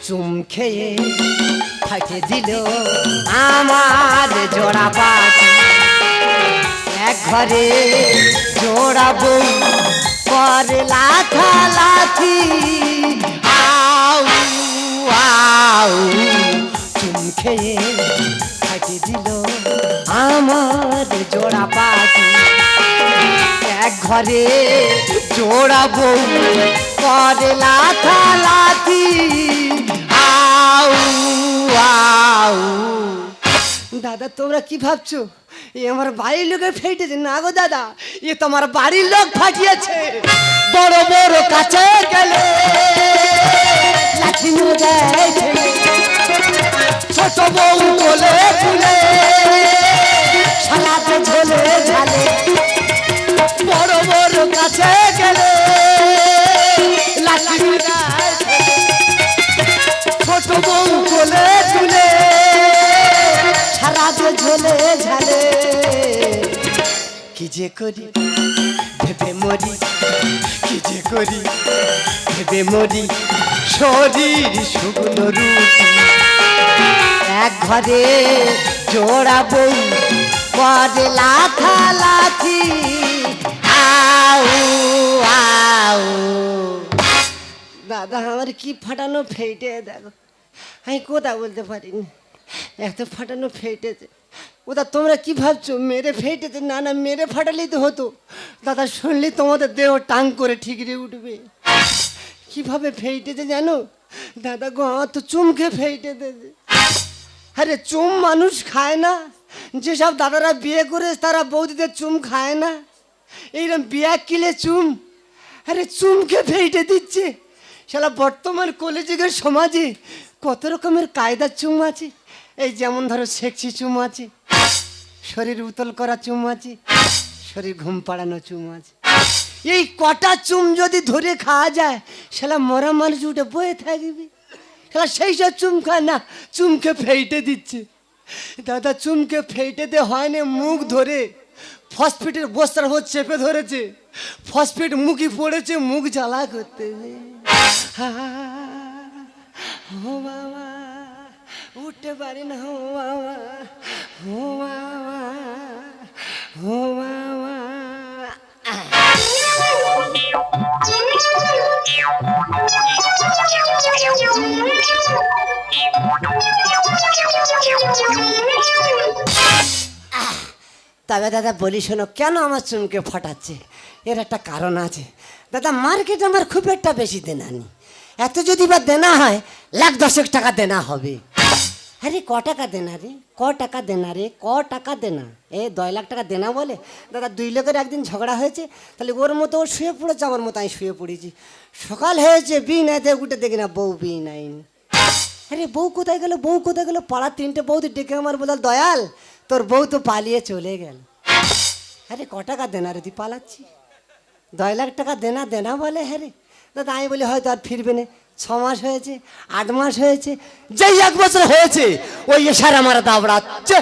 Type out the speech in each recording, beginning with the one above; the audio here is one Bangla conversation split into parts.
চুম খেয়ে ফাটে দিল আমার জোড়া পাখি। এক ঘরে জোড়া বউ করে লাথালাথি, আউ আউ চুম খেয়ে ফাটে দিল আমার জোড়া পাখি। এক ঘরে জোড়া বউ করে লাথালাথি, আউ আউ। দাদা তোমরা কি ভাবছো এ আমার বাড়ির লোকে ফেটেছে? না গো দাদা, এ তোমার বাড়ির লোক ফাটিয়েছে। বড় বড় কাছে গেলে লাঠি দেয় ঠেলে, ছোট বউ বলে ফুলে সালাতে ঝোলে ঝালে। বড় বড় কাছে গেলে লাঠি দেয় ঠেলে, ছোট বউ বলে ফুলে সালাতে ঝোলে ঝালে। কি যে করি ভেবে মরি, কি যে করি ভেবে মরি, শরীর শুকনো রুটি। এক ঘরে জোড়া বউ করে লাথালাথি, আউ আউ। দাদা আমার কি ফাটানো ফেটে, দেখো আমি কথা বলতে পারিনি, এত ফাটানো ফেটেছে। ওটা তোমরা কি ভাবছো মেরে ফেটেছে? না না, মেরে ফাটালেই তো হতো। দাদা শুনলে তোমাদের দেহ টাং করে ঠিকরে উঠবে। কিভাবে ফেটেছে জানো দাদা গো? আমার তো চুমকে ফেটেছে। আরে চুম মানুষ খায় না, যেসব দাদারা বিয়ে করে তারা বৌদিদের চুম খায় না। এইরকম বিয়া কিলে চুম, আরে চুমকে ফেটে দিচ্ছে। শালা বর্তমান কলিযুগের সমাজে কত রকমের কায়দার চুম আছে। এই যেমন ধরো সেক্সি চুম আছে, শরীর উতল করা চুম আছে, শরীর ঘুম পাড়ানো চুম আছে। এই কটা চুম যদি ধরে খাওয়া যায় শালা মরা মানুষ উঠে বয়ে থাকবে। শালা সেই সব চুম খায় না, চুমকে ফেটে দিচ্ছে। দাদা চুমকে ফেটে দে হয় না, মুখ ধরে ফসফেটের বস্তার উপর চেপে ধরেছে, ফসফেট মুখই পড়েছে, মুখ জ্বালা করতে। ও বাবা উঠতে পারি না, ও বাবা, ও বাবা, ও বাবা। তবে দাদা বলি শোনো, কেন আমার চুমকে ফাটাচ্ছে এর একটা কারণ আছে। দাদা মার্কেটে আমার খুব একটা বেশি দেনা নেই, এত যদি বা দেনা হয় 1,10,000 টাকা দেনা হবে। আরে ক টাকা দেনা রে, ক টাকা দেনা রে, ক টাকা দেনা? 10 লাখ টাকা দেনা বলে দাদা 2 লোকের একদিন ঝগড়া হয়েছে, তাহলে ওর মতো ও শুয়ে পড়েছে, আমার মতো আমি শুয়ে পড়েছি। সকাল হয়েছে বি নাই, উঠে দেখি না বউ বি নাই। আরে বউ কোথায় গেল, বউ কোথায় গেল? পাড়ার 3টে বউদি ডেকে আমার বলল, দয়াল তোর বউ তো পালিয়ে চলে গেল। আরে ক টাকা দেনা রে, তুই পালাচ্ছি? 2 লাখ টাকা দেনা দেনা বলে। হ্যাঁ রে দাদা, আমি বলি হয়তো আর ফিরবে না। 6 মাস হয়েছে, 8 মাস হয়েছে, যেই 1 বছর হয়েছে ওই এসার আমার দাবড়াচ্ছে।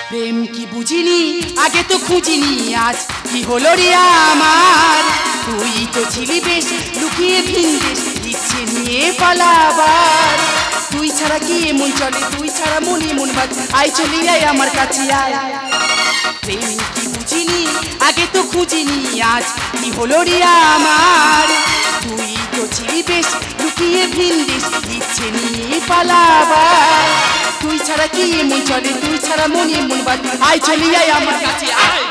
প্রেম কি বুঝিনি আগে তো খুঁজিনি, আজ কি হলো রে আমার? তুই তো ছিলি বেশ লুকিয়ে ভিনদেশ, ইচ্ছে নিয়ে পালাবার। তুই ছাড়া কি এমন চলে, তুই ছাড়া মনে মন বাজ, আয় চলে আয় আমার কাছে আয়। প্রেম কি বুঝিনি আগে তো খুঁজিনি, আজ কি হলো রে আমার? তুই তো ছিলি বেশ লুকিয়ে ভিনদেশ, ইচ্ছে নিয়ে পালাবার। তুই ছাড়া কি এমন চলে, তুই ছাড়া মনে মন বাজ, আয় চলে আয় আমার কাছে আয়।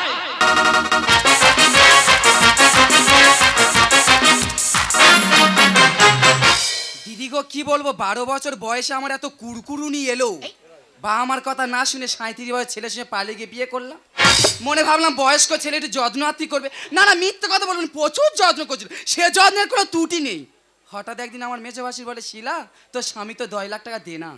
দিদি গো কি বলবো, 12 বছর বয়সে আমার এত কুড়কুড়ুনি এলো। বা আমার কথা না শুনে 37 বছর ছেলের সঙ্গে পালিয়ে গিয়ে বিয়ে করলাম। মনে ভাবলাম বয়স্ক ছেলে একটু যত্ন আত্মি করবে, না না মিথ্যে কথা বলবেন, প্রচুর যত্ন করছিল, সে যত্নের কোনো ত্রুটি নেই। হঠাৎ একদিন আমার মেজবাসী বলে, শিলা তোর স্বামী তো 2 লাখ টাকা দে না।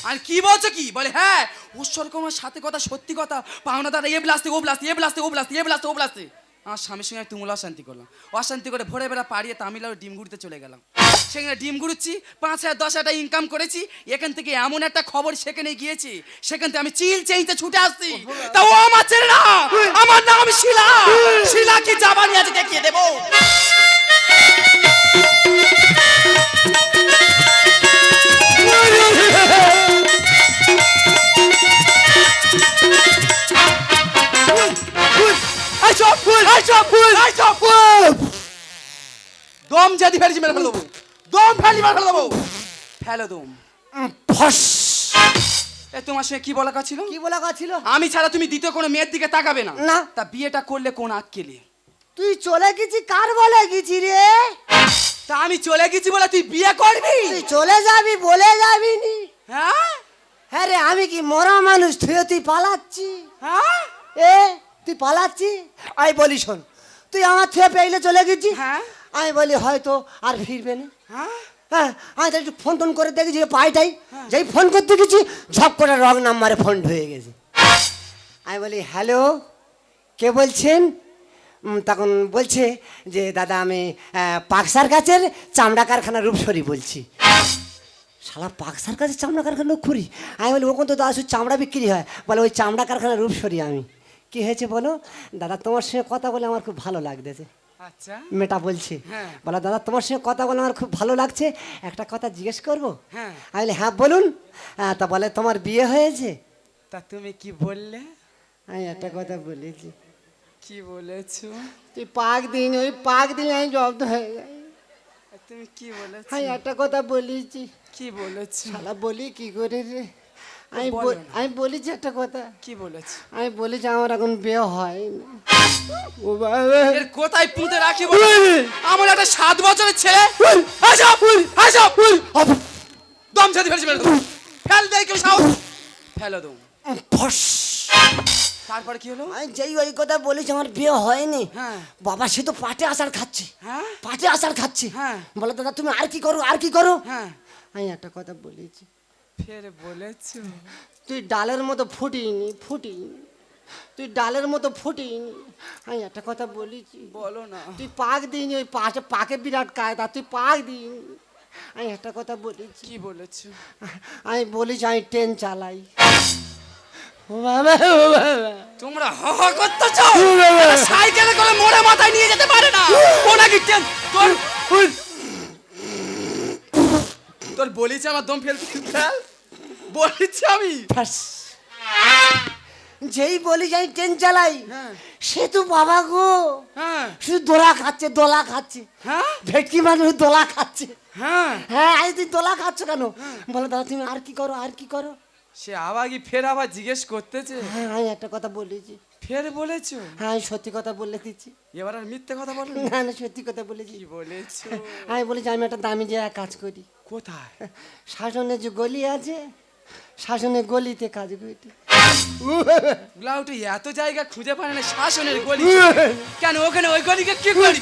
আর কি বলছো কি? বলে হ্যাঁ, উৎসর্গ আমার সাথে কথা, সত্যি কথা, পাওনা দাদা এ ব্লাস্তে ও ব্লাস্তে, এ ব্লাস্তে ও ব্লাস্তে, এ ব্লাস্তে ও ব্লাস্তে। আমার স্বামীর সঙ্গে তুমুল অশান্তি করলাম, অশান্তি করে ভোরে বেলা পাড়িয়ে তামিলনাড়ু ডিম গুড়িতে চলে গেলাম। সেখানে ডিম গুড়ুচ্ছি, 5,000-10,000 টাকা ইনকাম করেছি। এখান থেকে এমন একটা খবর সেখানে গিয়েছি, সেখান থেকে আমি চিল চেইতে ছুটে আসছি। তা ও আমার ছেলে না, আমার নাম শিলা। শিলা কি জাবানি আছে দেখিয়ে দেবো। দম যদি ফেলেছি মেরে ফেলে দেবো, দম ফেলি মেরে ফেলে দেবো, ফেলে দম। ফস। এ তোমার সঙ্গে কি বলা কথা ছিল? কি বলা কথা ছিল? আমি ছাড়া তুমি দ্বিতীয় কোনো মেয়ের দিকে তাকাবে না। না। তা বিয়েটা করলে কোন আক্কেলে? তুই চলে গেছি কার বলে গেছি রে? তা আমি চলে গেছি বলে তুই বিয়ে করবি? তুই চলে যাবি বলে যাবি নি? হ্যাঁ হ্যাঁ রে, আমি কি মরা মানুষ তুই পালাচ্ছি? হ্যাঁ এ তুই পালাচ্ছি? আমি বলি শোন, তুই আমার থেকে পেইলে চলে গেছি। হ্যাঁ আমি বলি হয়তো আর ফিরবে না। হ্যাঁ হ্যাঁ, আমি তো একটু ফোন টোন করে দেখেছি পাইটাই, যেই ফোন করতে গেছি ঝপ করে রং নাম্বারে ফোন ঢুয়ে গেছে। আমি বলি হ্যালো, কে বলছেন? তখন বলছে যে দাদা আমি পাকসার গাছের চামড়া কারখানা রূপসরি বলছি। শালা পাকসার কাছে চামড়া কারখানা লোক করি। আমি বলি ওখান তো দাদা শুধু চামড়া বিক্রি হয়। বলে ওই চামড়া কারখানা রূপসরি আমি। কি হয়েছে বলো? দাদা তোমার সঙ্গে কথা বলে আমার খুব ভালো লাগতেছে। আচ্ছা মেয়েটা বলছে, হ্যাঁ। বলো দাদা তোমার সঙ্গে কথা বলে আমার খুব ভালো লাগছে, একটা কথা জিজ্ঞেস করবো? হ্যাঁ। আমি বলি হ্যাঁ বলুন। তা বলে তোমার বিয়ে হয়েছে? তা তুমি কি বললে? আমি একটা কথা বলেছি। কি বলেছো? তুই পাক দিন, ওই পাক দিলে আমি জব্দ হয়ে যাই। তুমি কি বলেছো? আমি একটা কথা বলেছি। কি বলেছো? শালা বলি কি করে রে? বলো না। আমি বলেছি একটা কথা। কি বলেছো? আমি বলেছি আমার এখন বিয়ে হয় না। ও বাবা, এর কোথায় পুঁতে রাখি বলো? আমার একটা 7 বছরের ছেলে। আসব আসব দম যদি ফেলছি মেরে দেবো, ফেল দেই কেউ সাহস, ফেলে দম। ফস। তারপরে কি হলো? আমি যেই ওই কথা বলেছি আমার বিয়ে হয়নি। হ্যাঁ। বাবা সে তো পাটে আচার খাচ্ছে। হ্যাঁ পাটে আচার খাচ্ছে। হ্যাঁ। বলে দাদা তুমি আর কি করো আর কি করো? হ্যাঁ আমি একটা কথা বলেছি। ফের বলেছো? তুই ডালের মতো ফুটিনি ফুটিনি, তুই ডালের মতো ফুটিনি। আমি একটা কথা বলেছি। বলো না। তুই পাক দিইনি, ওই পাশে পাকে বিরাট কায়দা, তুই পাক দিইনি। আমি একটা কথা বলেছি। কি বলেছো? আমি বলেছি আমি ট্রেন চালাই। ও বাবা ও বাবা, তোমরা হ হ করতেছো? সাইকেলে করে মোড়ে মাথায় নিয়ে যেতে পারে না ও নাকি ট্রেন? তোর বলিছে আমার দম ফেলতে ফেল, বলিছি আমি। ব্যাস। যেই বলি যাই ট্রেন চালাই, হ্যাঁ সে তো বাবা গো হ্যাঁ শুধু দোলা খাচ্ছে দোলা খাচ্ছে। হ্যাঁ ভেটকি মানুষ দোলা খাচ্ছে। হ্যাঁ। হ্যাঁ আজ তুই দোলা খাচ্ছ কেন? বলো দাদা তুমি আর কি করো আর কি করো? সে আবার কি ফের আবার জিজ্ঞেস করতেছে? হ্যাঁ আমি একটা কথা বলেছি। ফের বলেছো? হ্যাঁ আমি সত্যি কথা বলে দিচ্ছি। এবার আর মিথ্যে কথা বলো না না সত্যি কথা বলেছি। কি বলেছো? আমি বলেছি আমি একটা দামি জায়গায় কাজ করি। কোথায়? শাসনের যে গলি আছে, শাসনের গলিতে কাজ করি। লাউটি এত জায়গা খুঁজে পায় না শাসনের গলি। কেন ওখানে ওই গলিকে কি করি?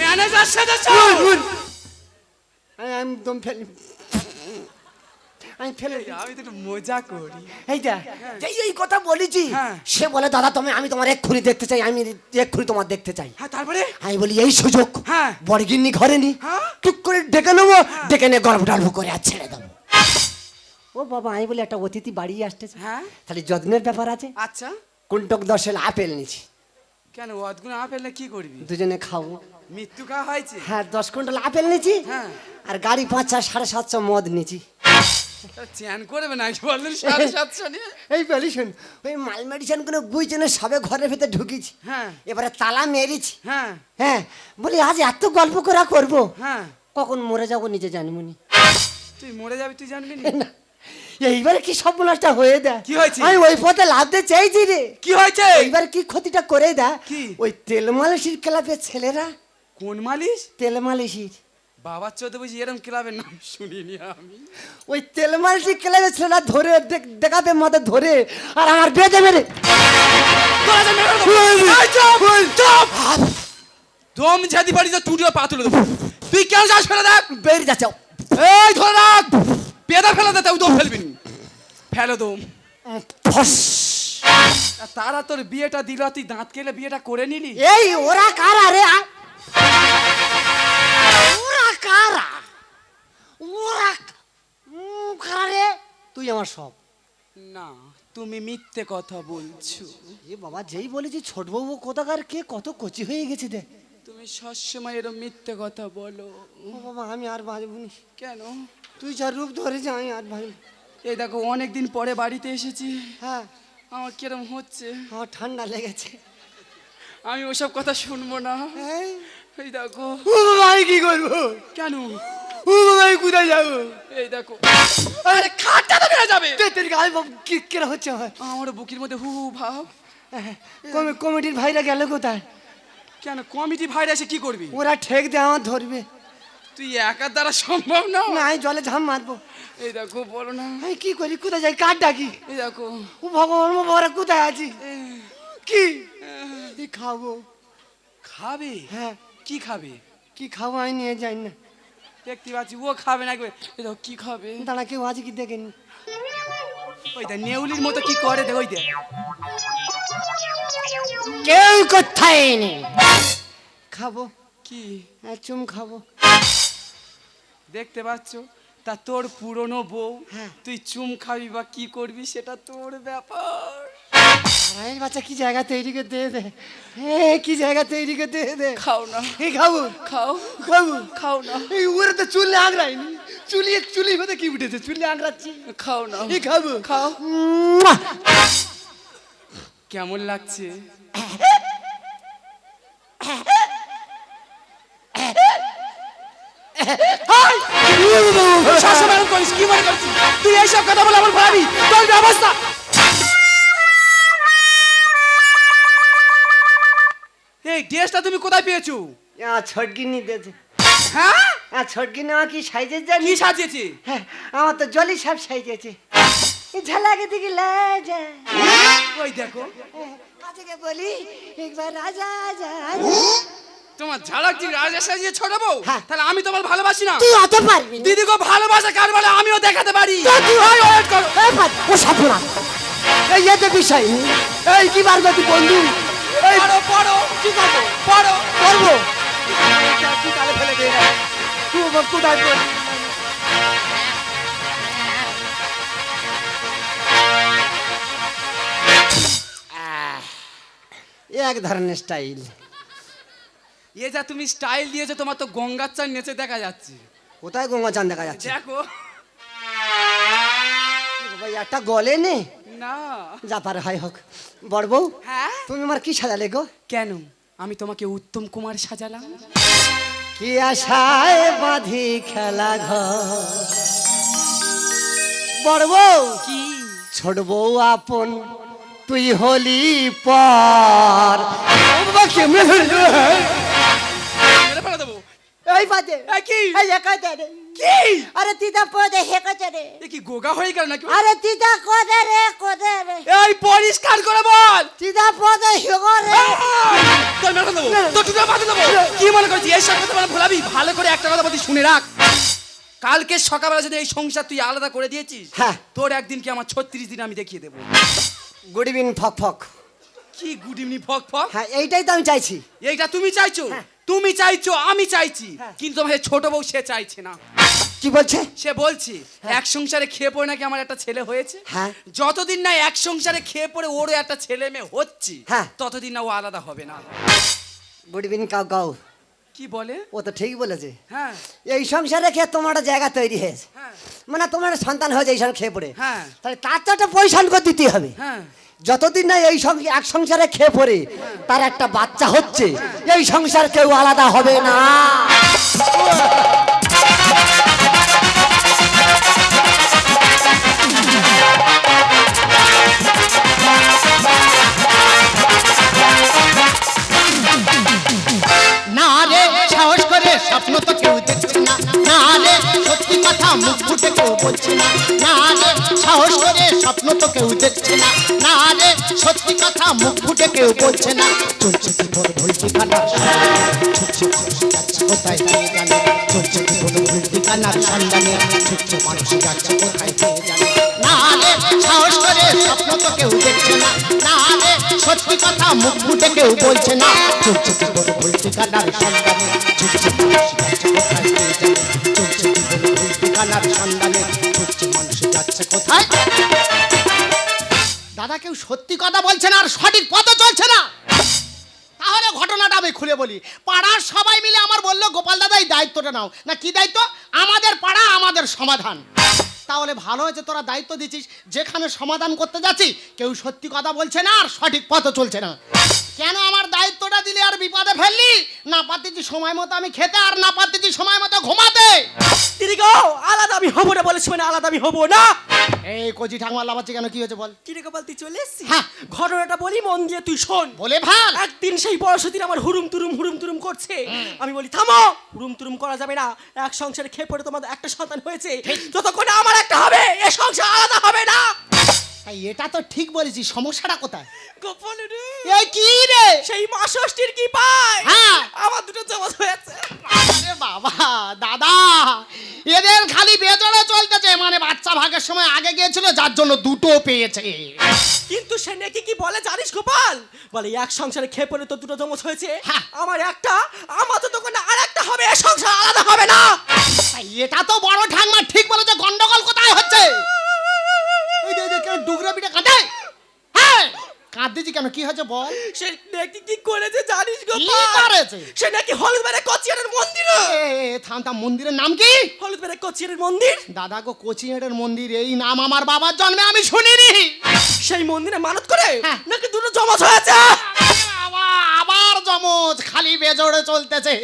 ম্যানেজার সাথে আমি একদম ফেলি, আমি ফেলে দিই। আমি তো একটু মজা করি। এইটা যেই এই কথা বলেছি, হ্যাঁ। সে বলে দাদা আমি তোমার এক্ষুনি দেখতে চাই, আমি এক্ষুনি তোমার দেখতে চাই। হ্যাঁ তারপরে? আমি বলি এই সুযোগ হ্যাঁ। বড়গিন্নি ঘরে নি, হ্যাঁ। টুক করে ডেকে নেবো, ডেকে নিয়ে গল্প টল্প করে আর ছেড়ে দেবো। ও বাবা আমি বলি একটা অতিথি বাড়ি আসতেছে, হ্যাঁ তাহলে যত্নের ব্যাপার আছে। আচ্ছা কুন্টক 10 আপেল নিছি, কেন অদ্গুণ আপেল না কি করবি? দুজনে খাবো। মৃত্যু খাওয়া হয়েছে? হ্যাঁ 10 কুইন্টাল আপেল নিছি, হ্যাঁ। আর গাড়ি 5 750 মদ নিছি। চ্যান করবে না বললেন 750 নিয়ে? এই বলি শোন, ওই মাল মেডিসিন কোনো বুঝছে সবে ঘরের ভেতরে ঢুকেছি। হ্যাঁ এবারে তালা মেরেছি। হ্যাঁ হ্যাঁ বলি আজ এত গল্প করা করবো, হ্যাঁ। কখন মরে যাবো নিজে জানিমুনি। তুই মরে যাবি তুই জানবি না? এইবারে কি সব নষ্ট হয়ে দেয়। কি হয়েছে? আমি ওই পথে লাভতে চাইছি রে। কি হয়েছে? এইবার কি ক্ষতিটা করে দেয়। কি? ওই তেল মালিশের ক্লাবের ছেলেরা, কোন মালিশ? তেল মালিশের, বাবার চোদ্দ বুঝি এরম ক্লাবের নাম শুনিনি আমি। ওই তেল মালিশের ক্লাবের ছেলেরা ধরে দেখাবে মাথা ধরে আর আমার বেঁধে মেরে দম ঝাদি বাড়ি যা টুটিও পা তুলে দেবো। তুই কেন যাস ফেলে দেখ? বেরিয়ে যাচ্ছে। এই ধরে রাখ, পেদা ফেলে দে, তুই দম ফেলবি নি। ফেলে দম। ফস। আর তারা তোর বিয়েটা দিল, তুই দাঁত কেলে বিয়েটা করে নিলি। এই ওরা কারা রে? ওরা কারা? ওরা কারা রে? তুই আমার সব। না তুমি মিথ্যে কথা বলছো। এ বাবা যেই বলেছি ছোট বাবু কোথাকার কে কত কচি হয়ে গেছে দেখ। তুমি সবসময় এরম মিথ্যে কথা বলো। ও বাবা আমি আর বাঁচবনি। কেন? তুই যা রূপ ধরেছে আমি আর বাঁচব। এই দেখো অনেকদিন পরে বাড়িতে এসেছি, হ্যাঁ আমার কিরম হচ্ছে। আমার ঠান্ডা লেগেছে। আমি ওসব কথা শুনবো না। এই, এই দেখো। ও বাবা আমি কি করবো? কেন? ও বাবা আমি কোথায় যাবো? এই দেখো। আরে খাটটা তো বেড়ে যাবে। তোর গায়ে কি কেরা হচ্ছে আমার? আমার বুকের মধ্যে হু হু ভাব। কমিটির ভাইরা গেল কোথায়? কেন কমিটি ভাইরা এসে কি করবি? ওরা ঠেক দিয়ে আমার ধরবে। তুই একার দ্বারা সম্ভব না। না আমি জলে ঝাম মারবো। এই দেখো বলো না। আমি কি করি? কোথায় যাই? কার ডাকি? এই দেখো। ও ভগবান ও বাবারা কোথায় আছি? কি কি খাবো? খাবে? হ্যাঁ কি খাবে? কি খাবো আমি নিয়ে যাই না। দেখতে পাচ্ছি ও খাবে না। এই দেখো কি খাবে? দাঁড়া কেউ আছে কি দেখেনি। ওই দেখ নেউলির মতো কি করে দেখ। ওই দেখ কেউ কোথায় নেই। খাবো কি চুম খাবো। দেখতে পাচ্ছ? তা তোর পুরনো বউ, হ্যাঁ। তুই চুম খাবি বা কি করবি সেটা তোর ব্যাপার। আরে বাচ্চা কি জায়গা তৈরি করে দিয়ে দে। কি জায়গা তৈরি করে দিয়ে দে। খাও না। এই খাবো খাও খাবো। খাও না। এই ওরা তো চুল আঁকড়ায়নি। চুলি মধ্যে কি উঠেছে? চুল আঁকড়াচ্ছি। খাও না। এই খাবো খাও। মুয়া। কেমন লাগছে? সবসময় এরকম করিস, কি মনে করছিস? তুই এইসব কথা বলে আমার ভাবি তোর ব্যবস্থা। এই ড্রেসটা তুমি কোথায় পেয়েছো? ছটকিনি দিয়েছে। হ্যাঁ ছটকিনি আমার কি সাইজের জানি? কি সাজিয়েছে? হ্যাঁ আমার তো জলি সব সাইজেছে। ঝালাকে দিকে লাজা। ওই দেখো কাছে বলি একবার রাজা রাজা। তোমার ঝাড়াচ্ছি রাজা সাজিয়ে ছোট বউ। হ্যাঁ। তাহলে আমি তোমার ভালোবাসি না? তুই অত পারবি না। দিদিকে ভালোবাসা কার বলে আমিও দেখাতে পারি। তুই ওই ওয়েট করো। ও সাপুরা এই এতে বিষয় নেই। এই কি বার করতি বন্ধু? এই পড়ো পড়ো। কি করবো? পড়ো। করবো কি কালে ফেলে দে না। তুই কোথায় পড়বি? এক ধরনের স্টাইল। এ যা তুমি স্টাইল দিয়েছো, তোমার তো গঙ্গার চান নেচে দেখা যাচ্ছে। কোথায় গঙ্গা চান দেখা যাচ্ছে? দেখো বাবা একটা গলে নে না। যা পারে হয় হোক। বড় বউ হ্যাঁ তুমি আমার কি সাজালে গো? কেন আমি তোমাকে উত্তম কুমার সাজালাম। কি আশায় বাঁধি খেলা ঘর। বড় বউ কি ছোট বউ আপন তুই হলি পর। ও বাবা কেমনে ধরলো? মেরে ফেলে দেবো। এই বাদে এই কি? এই একাতে রে। কি আরে তিতা পদে হেকাতে রে। এ কি গোগা হয়ে গেল নাকি? আরে তিতা কোদে রে কোদে রে। এই পরিষ্কার করে বল। তিতা পদে হেগো রে। তোর মেরে দেবো, তোর টুকরা মাথা দেবো। কি মনে করছিস এই সব কথা বলে ভোলাবি? ভালো করে একটা কথা বলছি শুনে রাখ। কালকে সকালবেলা যদি এই সংসার তুই আলাদা করে দিয়েছিস, হ্যাঁ। তোর একদিন কি আমার 36 দিন আমি দেখিয়ে দেবো। গুড ইভিনিং ফক ফক। কি গুড ইভিনিং ফক ফক? হ্যাঁ এইটাই তো আমি চাইছি। এইটা তুমি চাইছো? হ্যাঁ। তুমি চাইছো, আমি চাইছি, হ্যাঁ। কিন্তু আমার ছোট বউ সে চাইছে না। কি বলছে? সে বলছি এক সংসারে খেয়ে পড়ে নাকি আমার একটা ছেলে হয়েছে। হ্যাঁ। যতদিন না এক সংসারে খেয়ে পড়ে ওরও একটা ছেলে মেয়ে হচ্ছে, হ্যাঁ। ততদিন না ও আলাদা হবে না। Good evening cow cow. কি বলে? ও তো ঠিক বলেছে। হ্যাঁ এই সংসারে খেয়ে তোমার একটা জায়গা তৈরি হয়েছে। হ্যাঁ মানে তোমার একটা সন্তান হয়েছে এই সঙ্গে খেয়ে পড়ে। হ্যাঁ তাহলে তার তো একটা পয়সা করে দিতে হবে। হ্যাঁ যতদিন না এই সঙ্গে এক সংসারে খেয়ে পড়ে তার একটা বাচ্চা হচ্ছে, এই সংসার কেউ আলাদা হবে না। না রে সাহস করে স্বপ্ন তো কেউ দেখছে না। না রে সত্যি কথা মুখ ফুটে কেউ বলছে না। না রে সাহস করে স্বপ্ন তো কেউ দেখছে না। না রে সত্যি কথা মুখ ফুটে কেউ বলছে না। চলছে কি তোর ভুল ঠিকানার ছুটছে মানুষ যাচ্ছে কোথায় কে জানে। চলছে কি তোর ভুল ঠিকানার সন্ধানে ছুটছে মানুষ যাচ্ছে কোথায় কে জানে। না রে সাহস করে স্বপ্ন তো কেউ দেখছে না। না রে সত্যি কথা মুখ ফুটে কেউ বলছে না। চলছে কি তোর ভুল ঠিকানার সন্ধানে ছুটছে মানুষ যাচ্ছে কোথায় কে জানে। চলছে কি তোর ভুল ঠিকানার সন্ধানে ছুটছে মানুষ যাচ্ছে কোথায়। দাদা কেউ সত্যি কথা বলছে না আর সঠিক পথে চলছে না। তাহলে ঘটনাটা আমি খুলে বলি। পাড়ার সবাই মিলে আমার বললো গোপাল দাদা এই দায়িত্বটা নাও। না কি দায়িত্ব? আমাদের পাড়া আমাদের সমাধান। তাহলে ভালো হয়েছে তোরা দায়িত্ব দিচ্ছিস। যেখানে সমাধান করতে যাচ্ছি কেউ সত্যি কথা বলছে না আর সঠিক পথে চলছে না। কেন আমার দায়িত্বটা দিলি আর বিপদে ফেললি? না পারতেছি সময় মতো আমি খেতে, আর না পারতেছি সময় মতো ঘুমাতে। দিদি গো, আলাদা আমি হবো না বলেছি, মানে আলাদা আমি হবো না। এই কচি ঠাকুমা লাফাচ্ছি কেন, কি হয়েছে বল? কি রে গোপাল, তুই চলে এসছিস? হ্যাঁ। ঘটনাটা বলি মন দিয়ে, তুই শোন। বলে ভাল। একদিন সেই বয়সদিন আমার হুরুম তুরুম করছে। আমি বলি থামো, হুরুম তুরুম করা যাবে না। এক সংসারে খেয়ে পড়ে তোমাদের একটা সন্তান হয়েছে, যতক্ষণ আমার একটা হবে এ সংসার আলাদা হবে না। তাই এটা তো ঠিক বলেছিস, সমস্যাটা কোথায়? গোপাল রে, এই কি রে? সেই মা ষষ্ঠীর কি পায়? হ্যাঁ। আমার দুটো জমা হয়েছে। আরে বাবা দাদা, এদের খালি বেজড়ে চলতেছে, মানে বাচ্চা ভাগের সময় আগে গিয়েছিল যার জন্য দুটো পেয়েছে। কিন্তু সে নাকি কি বলে জানিস গোপাল? বলে এক সংসারে খেয়ে পড়ে তো দুটো জমজ হয়েছে, হ্যাঁ। আমার একটা, আমার তো তখন আর একটা হবে, এ সংসার আলাদা হবে না। তাই এটা তো বড় ঠাকমা ঠিক বলেছে, গন্ডগোল কোথায় হচ্ছে? এই যে কেন ডুগরা পিঠে কাঁদে? হ্যাঁ কাঁদতেছি কেন, কি হয়েছে বল? সে নাকি কি করেছে জানিস কি গোপাল? করেছে? সে নাকি হলুদবেড়ে কচিয়ারের মন্দিরে, থাম থাম, মন্দিরের নাম কি? হলুদবেড়ে কচিয়ারের মন্দির। দাদা গো, কোচিংয়ের মন্দির, এই নাম আমার বাবার জন্মে আমি শুনিনি। সেই মন্দিরে মানত করে হ্যাঁ। নাকি দুটো জমজ হয়েছে। আরে বাবা, আবার জমজ, খালি বেজোড়ে চলতেছে,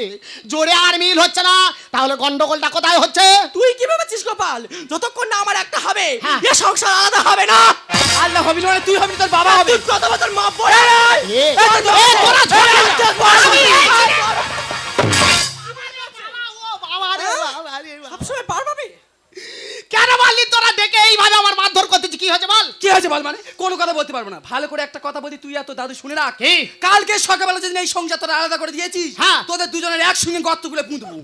জোরে আর মিল হচ্ছে না। তাহলে গন্ডগোলটা কোথায় হচ্ছে? তুই কি ভেবেছিস গোপাল, যতক্ষণ না আমার একটা হবে হ্যাঁ। এ সংসার আলাদা হবে না? আল্লাহ হবি না, মানে তুই হবি না, তোর বাবা হবে। তুই প্রথমে তোর মা বলে এ, তোরা ছোট না। ও বাবা রে বাবা রে বাবা। সবসময় পার পাবি। কেন বললি তোরা দেখে এইভাবে আমার মারধর করতেছি? কি হয়েছে বল? কি হয়েছে বল, মানে কোনো কথা বলতে পারবো না। ভালো করে একটা কথা বলি, তুই আর তোর দাদু শুনে রাখ। কি? কালকে সকালবেলা যেদিন এই সংসার তোরা আলাদা করে দিয়েছিস, হ্যাঁ। তোদের দুজনের একসঙ্গে গর্ত খুলে পুঁতবো।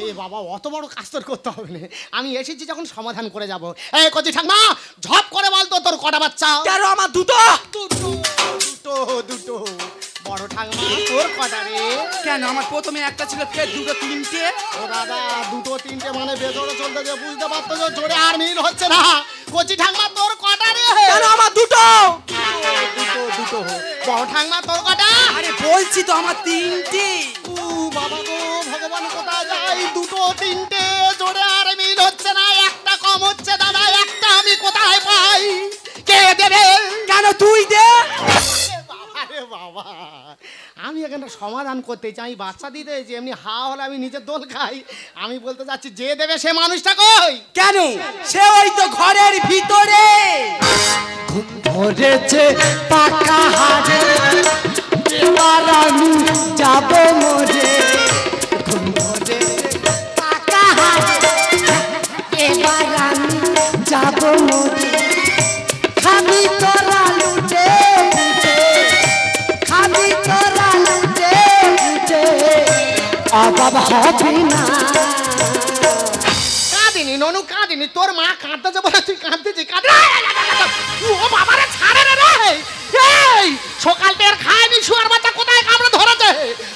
এ বাবা, অত বড় কাজ তোর করতে হবে না, আমি এসেছি যখন সমাধান করে যাব। এই কচি ঠাকমা, ঝপ করে বল তো তোর কটা বাচ্চা? কেন আমার দুটো? দুটো দুটো দুটো। বড় ঠাকমা তোর কটা রে? কেন, আমার প্রথমে একটা ছিল, ফের দুটো তিনটে। ও দাদা, দুটো তিনটে মানে বেজোরে চলতেছে, বুঝতে পারতো যে জোরে আর মিল হচ্ছে না। কচি ঠাকমা তোর কটা রে? কেন আমার দুটো? দুটো দুটো। বড় ঠাকমা তোর কটা? আরে বলছি তো আমার তিনটে। ও বাবা গো, ভগবান কোথায় যাই? দুটো তিনটে, জোরে আর মিল হচ্ছে না, একটা কম হচ্ছে দাদা, একটা আমি কোথায় পাই? কে দেবে? কেন তুই দে। আরে বাবা, আমি এখানে সমাধান করতে চাই, বাচ্চা দিতে যে এমনি হা হলে আমি নিজের দোল খাই। আমি বলতে চাচ্ছি, যে দেবে সে মানুষটা কই? কেন, সে ওই তো ঘরের ভিতরে। ধরেছে পাকা হারে, এবার আমি যাব মরে। ঘুম ধরেছে পাকা হারে, এবার আমি যাব মরে। খাবি তোরা লুটে লুটে, খাবি তোরা লুটে লুটে, অভাব হবে না। কাঁদিনি ননু, কাঁদিনি, তোর মা কাঁদতেছে বলে তুই কাঁদতেছি। ও বাবারে ছাড়ে রে রে। এই সকাল থেকে খায়নি, শুয়ার বাচ্চা কোথায় কামড়ে ধরেছে?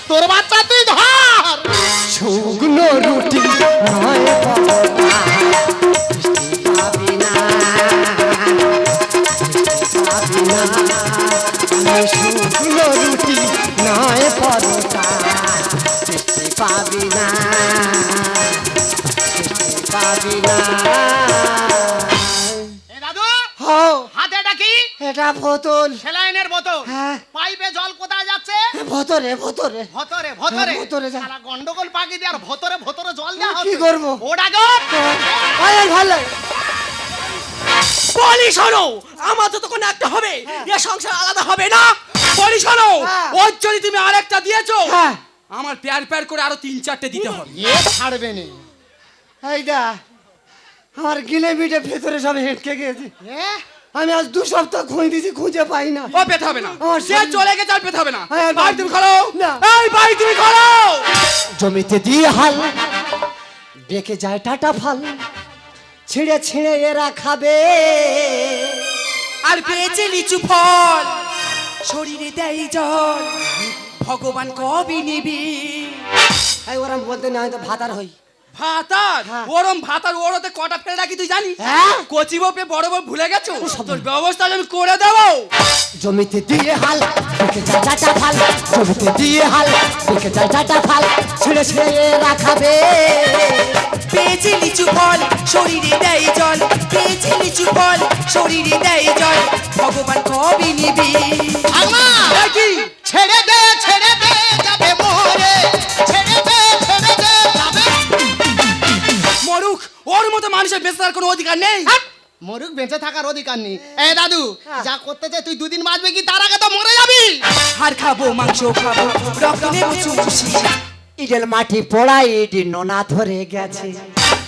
তোর বাচ্চা তুই ধর। শুকনো রুটি নয় পরোটা, মিষ্টি খাবি না, মিষ্টি খাবি না। আমি শুকনো রুটি নয় পরোটা, মিষ্টি পাবি না, মিষ্টি পাবি না। এ দাদু, হো, হাতে এটা কি? এটা বোতল। স্যালাইনের বোতল। হ্যাঁ। পাইপে জল কোথায় যাচ্ছে? ভতরে ভতরে। ভতরে ভতরে। হ্যাঁ, ভতরে যা। শালা গন্ডগোল পাকি দিয়ে আর ভতরে ভতরে জল দেওয়া কি হচ্ছে। করবো? ওটা গো। ভালো। বলি শোনো, আমার যতক্ষণ একটা হবে এ সংসার আলাদা হবে না। বলি শোনো, হ্যাঁ। ওর যদি তুমি আরেকটা দিয়েছো, হ্যাঁ। আমার প্যার প্যার করে আরো 3-4টে দিতে হবে। এ ছাড়বে না। এইটা আমার গিলে মিটে ভেতরে সব হেঁটকে গেছে। এ আমি আজ 2 সপ্তাহ খুঁজেছি, খুঁজে পাই না। ও পেতে হবে না, আমার সে শরীর- চলে গেছে, আর পেতে হবে না। হ্যাঁ, ভাই তুমি খোলো। না। এই ভাই তুমি খোলো। জমিতে দিয়ে হাল, বেঁকে যায় টাটা ফাল, ছিঁড়ে ছিঁড়ে এরা খাবে। আর পেয়েছে লিচু ফল, শরীরে দেয় জল, ভগবান কবি নিবি। এই ওরা বলতে না হয়তো ভাতার হই। ভাতার হ্যাঁ। ওরম ভাতার ওরতে কটা ফেলে রাখি তুই জানিস? হ্যাঁ। কচি বপে বড় বউ ভুলে গেছো? তোর ব্যবস্থা আমি করে দেবো। জমিতে দিয়ে হাল দেখে যা যাটা ফাল, জমিতে দিয়ে হাল দেখে যা যাটা ফাল, ছিঁড়ে ছিঁড়ে রাখাবে। পেয়েছে লিচু ফল শরীরে দেয় জল, পেয়েছে লিচু ফল শরীরে দেয় জল, ভগবান কবি নিবি। ঠাকুমা কি ছেড়ে দে যাবে মোরে, ছেড়ে দে যাবে। মরুক, ওর মতো মানুষের বেঁচে থাকার কোনো অধিকার নেই। মরুক, বেঁচে থাকার অধিকার নেই। এ দাদু, যা করতে চাই তুই 2 দিন বাঁচবে কি, তার আগে তো মরে যাবি। হাড় খাবো, মাংস খাবো, রক্ত নেবো চুষি। ইডেল মাটি পোড়া ইট নোনা ধরে গেছে।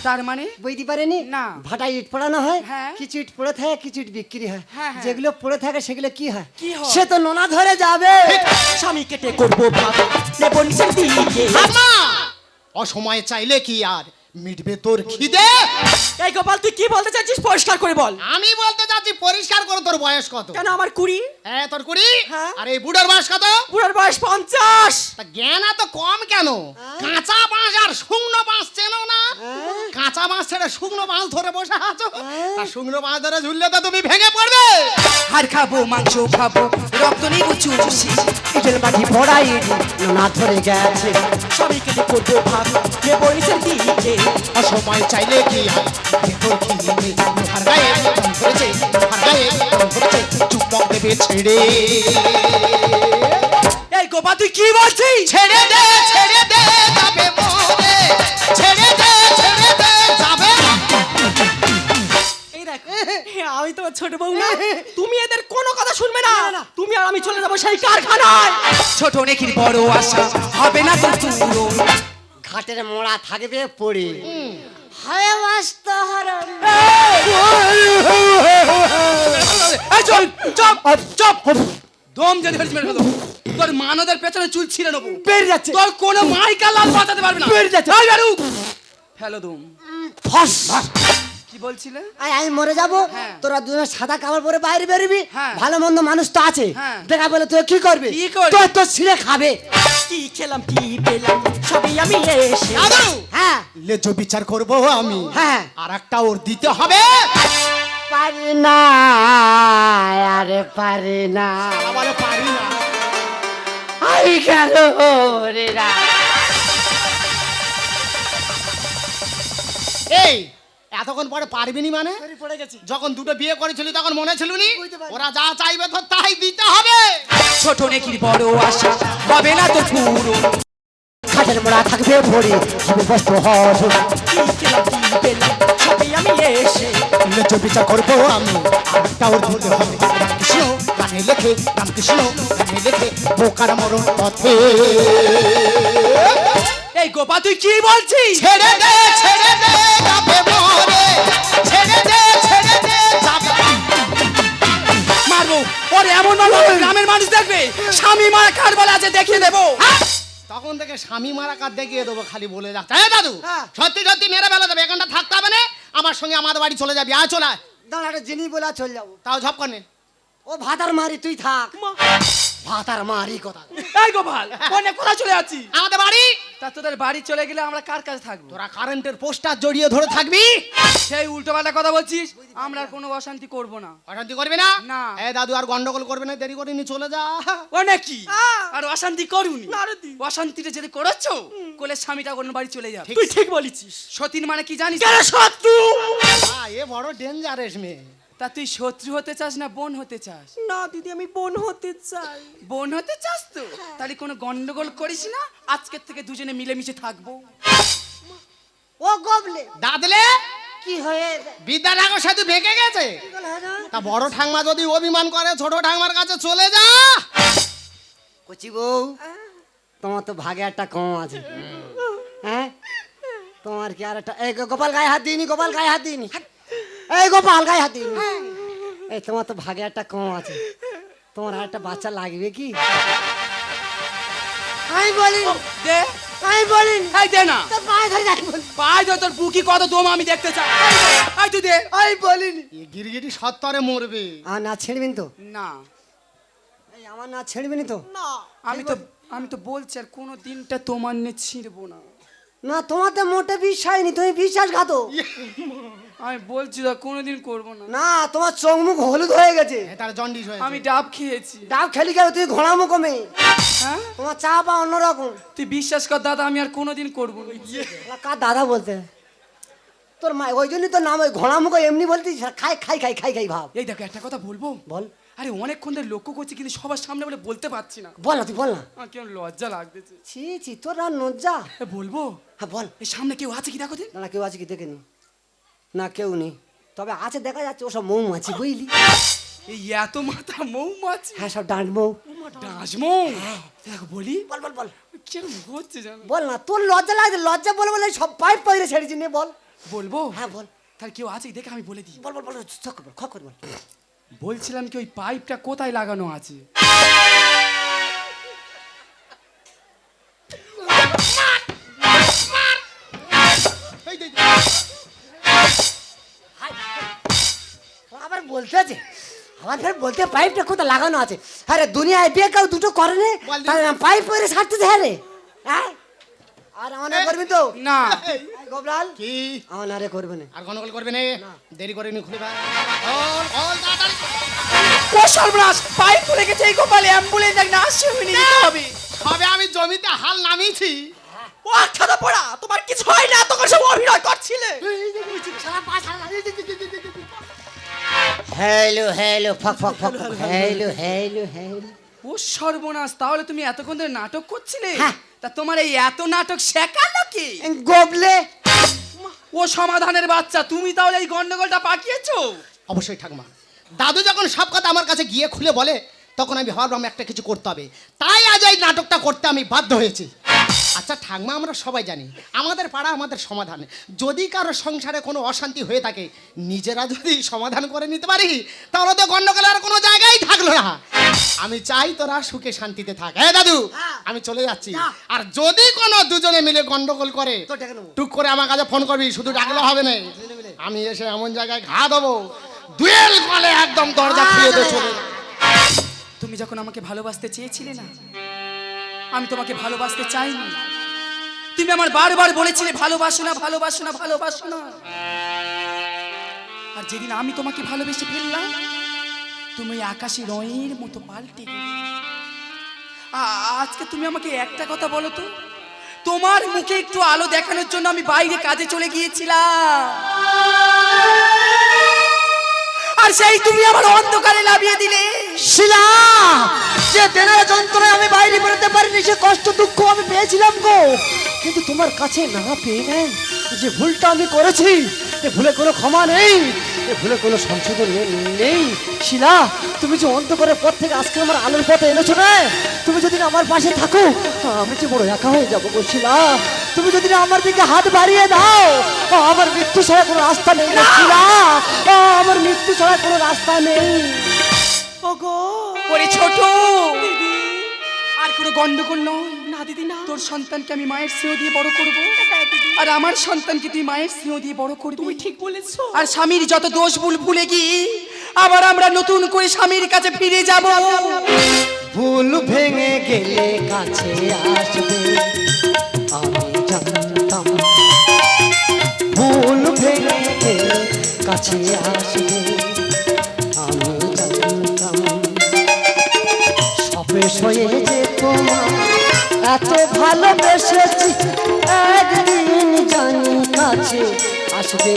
তার মানে বুঝতে পারেনি? না। ভাটায় ইট পোড়ানো হয়, হ্যাঁ। কিছু ইট পড়ে থাকে, কিছু ইট বিক্রি হয়। হ্যাঁ, হ্যাঁ। যেগুলো পড়ে থাকে সেগুলো কি হয়? কি হয়? সে তো নোনা ধরে যাবে। স্বামী কেটে করবো ভাগ নেবো নিচের দিকে। ঠাকুমা অসময়ে চাইলে কি আর মিটবে তোর খিদে? এই গোপাল তুই কি বলতে চাচ্ছিস পরিষ্কার করে বল। আমি বলতে চাচ্ছি পরিষ্কার করে, তোর বয়স কত? কেন আমার 20? হ্যাঁ তোর 20। হ্যাঁ। আর এই বুড়োর বয়স কত? বুড়ার বয়স 50। তা জ্ঞান এত কম কেন? কাঁচা বাঁশ আর শুকনো বাঁশ চেনো না? কাঁচা বাঁশ ছেড়ে শুকনো বাঁশ ধরে বসে আছো, আর শুকনো বাঁশ ধরে ঝুললে তো তুমি ভেঙে পড়বে। হাড় খাবো, মাংস খাবো, রক্ত নেবো চুষি। ইডেল মাটি পোড়া ইট নোনা ধরে গেছে। স্বামী কেটে করবো ভাগ নেবো নিচের দিকে। অসময় চাইলে কি আর তোর খিদে নেই? লোহার গায়ে দম ধরেছে, লোহার গায়ে দম ধরেছে, চুম্বক দেবে ছেড়ে। এই গোপা তুই কি বলছিস? ছেড়ে দে যাবে মোরে, ছেড়ে দে যাবে। এই দেখো আমি তোমার ছোট বউ না, তুমি এদের কোনো কথা শুনবে না। তুমি আর আমি চলে যাবো সেই কারখানায়। ছোট নেকির বড় আশা হবে না তো পুরো। ঘাটের মোড়া থাকবে পড়ে, হায় মাস্ত হরণ। এই চল, চপ চপ দম যদি ফেলিস মেরে ফেলো। তোর মানদের পেছনে চুল ছিঁড়ে নেবো। বেরিয়ে যাচ্ছে, তোর কোনো মাইকা লাল বাঁচাতে পারবে না। বেরিয়ে যাচ্ছে। এই বেরু ফেলো দম। ফস। কি বলছিলে? আমি মরে যাবো, হ্যাঁ। তোরা দুজন সাদা কাপড় পরে বাইরে বেরোবি। হ্যাঁ। ভালো মন্দ মানুষ তো আছে, হ্যাঁ। দেখা বলে তুই কি করবি? কি করবি? তুই তো ছিঁড়ে খাবে। কি খেলাম কি পেলাম সবই আমি এসে। দাদু হ্যাঁ লেজো বিচার করবো আমি, হ্যাঁ। আর একটা ওর দিতে হবে। পারি না, আরে পারি না, বলে পারি না। আই গেল রে না। এই এতক্ষণ পরে পারবি নি মানে? পড়ে গেছি। যখন দুটো বিয়ে করেছিলি তখন মনে ছিল নি? বুঝতে পারি। ওরা যা চাইবে তো তাই দিতে হবে। ছোট নেকির বড় আশা হবে না তো পুরো। ঘাটের মোড়া থাকবে ভরে, হবে বস্ত হর। কি খেলাম কি পেলাম সবই আমি এসে। লেজো বিচার করবো আমি, আর একটা ওর দিতে হবে। রামকৃষ্ণ গানে লেখে, রামকৃষ্ণ গানে লেখে, বোকার মরণ পথে। এই গোপা তুই কি বলছিস? ছেড়ে দে যাবে মোরে, ছেড়ে দে যাবে। মারবো ওর এমন মারবো গ্রামের মানুষ দেখবে স্বামী মারা কার বলে আছে দেখিয়ে দেবো। তখন থেকে স্বামী মারা কার দেখিয়ে দেবো খালি বলে যাচ্ছে। হ্যাঁ দাদু, হ্যাঁ। সত্যি সত্যি মেরে বেলা দেবে, এখানটা থাকতে হবে না। আমার সঙ্গে আমাদের বাড়ি চলে যাবি, আয় চলে আয়। দাঁড়াটা জিনিস বলে চল যাবো। তাও ঝপ কনে। ও ভাতার মারি, তুই থাক। ভাতার মারি কথা। এই গোপাল অনেক কোথায় চলে যাচ্ছি? আমাদের বাড়ি তা তোদের বাড়ি চলে গেলে আমরা কার কাছে থাকবো? তোরা কারেন্টের পোস্টার জড়িয়ে ধরে থাকবি। সেই উল্টো পাল্টা কথা বলছিস। আমরা আর কোনো অশান্তি করব না। অশান্তি করবি না? না। এ দাদু আর গন্ডগোল করবে না, দেরি করে নি চলে যা। অনেক কি আর অশান্তি করুনি। না রে দি। অশান্তিটা যদি করেছো কোলে স্বামীটা অন্য বাড়ি চলে যাবে। তুই ঠিক বলেছিস। সতীন মানে কি জানিস? কেন শত্রু? এ বড় ডেঞ্জারাস মেয়ে। তা তুই শত্রু হতে চাস না বোন হতে চাস? না দিদি আমি বোন হতে চাই। বোন হতে চাস তো তাহলে কোনো গন্ডগোল করিস না। আজকের থেকে দুজনে মিলেমিশে থাকবো। ও গবলে দাদলে কি হয়ে বিদ্যাসাগর সাথে ভেঙে গেছে। তা বড় ঠাংমা যদি অভিমান করে ছোট ঠাংমার কাছে চলে যা। কচি বউ, তোমার তো ভাগে একটা কম আছে। হ্যাঁ তোমার কি আর একটা, এই গোপাল গায়ে হাত দিইনি, গোপাল গায়ে হাত দিইনি, এই গোপাল গায়ে হাত দিইনি। এই তোমার তো ভাগে একটা কম আছে, তোমার আর একটা বাচ্চা লাগবে কি? আমি বলি, দে আমি বলি এই দে না তোর পায়ে ধরে যাই বলি, পাই দে তোর বুকি কত দম আমি দেখতে চাই। এই তুই দে। আমি বলিনি। এ গিরগিটি সত্তরে মরবে। আর না ছেড়বিন তো? না এই আমার না ছেড়বিনি তো? না আমি তো বলছি আর কোনো দিনটা তোমার নিয়ে ছিঁড়বো না। না তোমাতে মোটে বিশ্বাস নি, তুমি বিশ্বাসঘাতক। আমি বলছি তো কোনোদিন করবো না। না তোমার চোখ মুখ হলুদ হয়ে গেছে। তার জন্ডিস হয়েছে। আমি ডাব খেয়েছি। ডাব খেলি গেল তুই ঘোড়া মুখমে, হ্যাঁ তোমার চা পা অন্যরকম। তুই বিশ্বাস কর দাদা, আমি আর কোনোদিন করবো না। কার দাদা বলতে তোর মা, ওই জন্যই তোর নাম ওই ঘোড়া মুখ এমনি বলতিস, খাই খাই খাই খাই খাই ভাব। এই দেখো একটা কথা বলবো? বল। আরে অনেকক্ষণ ধরে লক্ষ্য করছি কিন্তু সবার সামনে বলে বলতে পারছি না। বল না, তুই বল না। আমার কেমন লজ্জা লাগতেছে। ছি ছি, তোর আর লজ্জা। বলবো? হ্যাঁ বল। এই সামনে কেউ আছে কি দেখো দিন। না না, কেউ আছে কি দেখিনি। না কেউ নেই, তবে আছে দেখা যাচ্ছে ওসব মৌমাছি, বুঝলি? এই এত মাথা মৌমাছি। হ্যাঁ সব ডাঁট মৌ। ডাঁশ মৌ। দেখো বলি। বল বল বল কিরম হচ্ছে জানো? বল না, তোর লজ্জা লাগছে, লজ্জা বলে বলে সব পাইপ পয়রে ছেড়েছি, নে বল। বলবো? হ্যাঁ বল। তাহলে কেউ আছে কি দেখে আমি বলে দিই। বল বল বল, ছক বল, খক বল। বলছিলাম কি ওই পাইপটা কোথায় লাগানো আছে? এই যে, আবার বলতে আছে, আবার ফের বলতে পাইপটা কোথায় লাগানো আছে। আরে দুনিয়ায় বিয়ে কেউ দুটো করে নে, বল দি। তাহলে পাইপ পয়রে ছাড়তে হ্যাঁ রে। হ্যাঁ আর আমার না করবি তো? না। এই গোবলাল কি আমার না রে করবে না। আর গন্ডগোল করবে না? দেরি করে নি খুলে ফেল। বল তাড়াতাড়ি। ও সর্বনাশ, পাইপ পড়ে গেছে এই কপালে, অ্যাম্বুলেন্স এক না আসছে, আমি নিয়ে যেতে হবে। সবে আমি জমিতে হাল নামিয়েছি। ও আচ্ছা পড়া, তোমার কিছু হয় না, তখন সব অভিনয় করছিলে। হ্যালো হ্যালো ফক ফক ফক, হ্যালো হ্যালো হ্যালো। ও সর্বনাশ, তাহলে তুমি এতক্ষণ ধরে নাটক করছিলে? হ্যাঁ। তা তোমার এই এত নাটক শেখালো কি? গোবলে ও সমাধানের বাচ্চা, তুমি তাহলে এই গন্ডগোলটা পাকিয়েছো? অবশ্যই ঠাকুমা, দাদু যখন সব কথা আমার কাছে গিয়ে খুলে বলে, তখন আমি ভাবলাম একটা কিছু করতে হবে, তাই আজ এই নাটকটা করতে আমি বাধ্য হয়েছি। আচ্ছা ঠাকুমা, আমরা সবাই জানি আমাদের পাড়া আমাদের সমাধান। যদি কারো সংসারে কোনো অশান্তি হয়ে থাকে, নিজেরা যদি সমাধান করে নিতে পারি, তাহলে তো গন্ডগোলের কোনো জায়গায় থাকলো না। আমি চাই তোরা সুখে শান্তিতে থাক। হ্যাঁ দাদু, আমি চলে যাচ্ছি। আর যদি কোনো দুজনে মিলে গন্ডগোল করে, তো ডেকে নেবো। টুক করে আমার কাছে ফোন করবি, শুধু ডাকলে হবে না। আমি এসে এমন জায়গায় ঘা দেবো, দুয়েল কলে একদম দরজা খুলে দিয়ে চলে। তুমি যখন আমাকে ভালোবাসতে চেয়েছিলে না, আমি তোমাকে ভালোবাসতে চাইনি। তুমি আমার বারবার বলেছিলে ভালোবাসো না ভালোবাসো না ভালোবাসো না। আর যেদিন আমি তোমাকে ভালোবেসে ফেললাম, তুমি আকাশে রঙের মতো পাল্টে গেলে। আজকে তুমি আমাকে একটা কথা বলো তো, তোমার মুখে একটু আলো দেখানোর জন্য আমি বাইরে কাজে চলে গিয়েছিলাম, আর সেই তুমি আমার অন্ধকারে লাভিয়ে দিলে। শিলা, যে দেনার যন্ত্রণায় আমি বাইরে বেরোতে পারিনি, সে কষ্ট দুঃখ আমি পেয়েছিলাম গো, কিন্তু তোমার কাছে না পেয়ে নেই। যে ভুলটা আমি করেছি, এ ভুলে কোনো ক্ষমা নেই, এ ভুলে কোনো সংশোধন নেই। শিলা, তুমি যে অন্ধকারের পথ থেকে আজকে আমার আলোর পথে এনেছো না, তুমি যদি না আমার পাশে থাকো, আমি যে বড় একা হয়ে যাবো গো শিলা। তুমি যদি না আমার দিকে হাত বাড়িয়ে দাও, আমার মৃত্যু ছাড়া কোনো রাস্তা নেই গো শিলা, আমার মৃত্যু ছাড়া কোনো রাস্তা নেই। ওগো ওরে ছোট, আর কোনো গন্ডগোল নয় না দিদি না, তোর সন্তানকে আমি মায়ের স্নেহ দিয়ে বড় করব, আর আমার সন্তানকে তুই মায়ের স্নেহ দিয়ে বড় করবি। তুমি ঠিক বলেছো। আর স্বামীর যত দোষ ভুল ভুলে গিয়ে আবার আমরা নতুন করে স্বামীর কাছে ফিরে যাব। ভুল ভেঙে গেলে কাছে আসবে, আমি জানতাম। ভুল ভেঙে গেলে কাছে আসবে, আমি জানতাম। সবে সয়ে যে তোমার এত ভালোবেসেছি, একদিন জানি কাছে আসবে।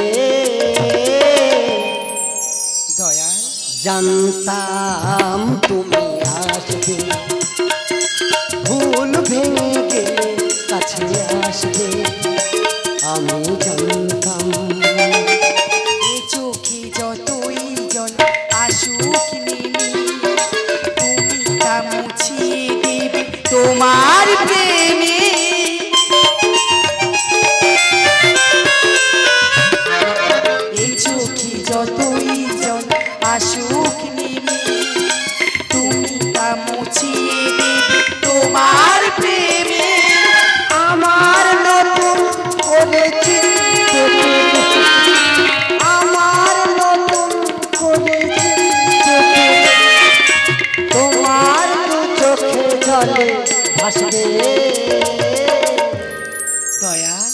দয়াল, জানতাম তুমি আসবে, ভুল ভেঙে গেলে কাছে আসবে, আমি জানতাম। এ চোখে যতই জল আসুক নেমে, তুমি তা মুছিয়ে দেবে তোমার প্রেমে। এ চোখে যতই জল আসুক নেমে, তুমি তা মুছিয়ে দেবে তোমার প্রেমে। আমার নতুন করে চিনতে পেরেছি, আমার নতুন করে চিনতে পেরেছি, তোমার দু চোখে জলে ভাসবে। দয়াল,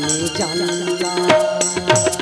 আমি জানলাম